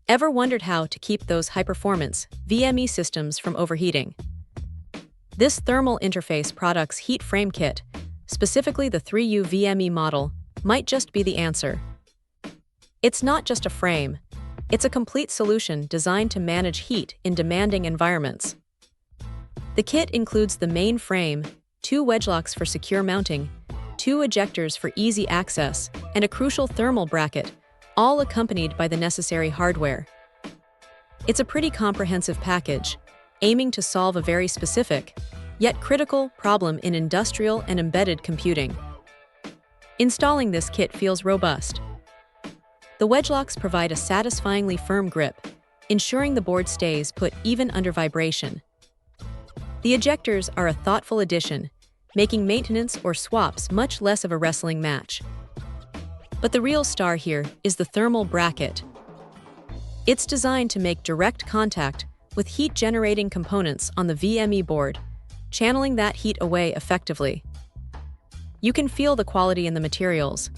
Ever wondered how to keep those high-performance VME systems from overheating? This thermal interface product's heat frame kit, specifically the 3U VME model, might just be the answer. It's not just a frame, it's a complete solution designed to manage heat in demanding environments. The kit includes the main frame, 2 wedge locks for secure mounting, 2 ejectors for easy access, and a crucial thermal bracket, all accompanied by the necessary hardware. It's a pretty comprehensive package, aiming to solve a very specific, yet critical, problem in industrial and embedded computing. Installing this kit feels robust. The wedge locks provide a satisfyingly firm grip, ensuring the board stays put even under vibration. The ejectors are a thoughtful addition, making maintenance or swaps much less of a wrestling match. But the real star here is the thermal bracket. It's designed to make direct contact with heat-generating components on the VME board, channeling that heat away effectively. You can feel the quality in the materials.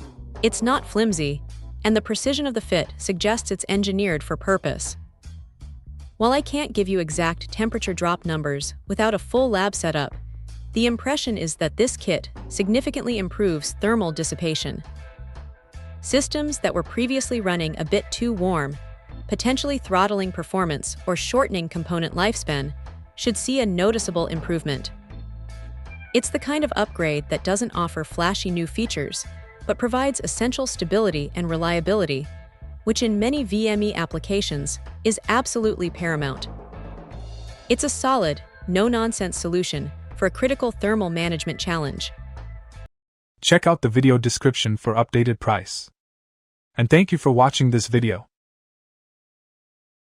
It's not flimsy, and the precision of the fit suggests it's engineered for purpose. While I can't give you exact temperature drop numbers without a full lab setup, the impression is that this kit significantly improves thermal dissipation. Systems that were previously running a bit too warm, potentially throttling performance or shortening component lifespan, should see a noticeable improvement. It's the kind of upgrade that doesn't offer flashy new features, but provides essential stability and reliability, which in many VME applications is absolutely paramount. It's a solid, no-nonsense solution for a critical thermal management challenge. Check out the video description for updated price. And thank you for watching this video.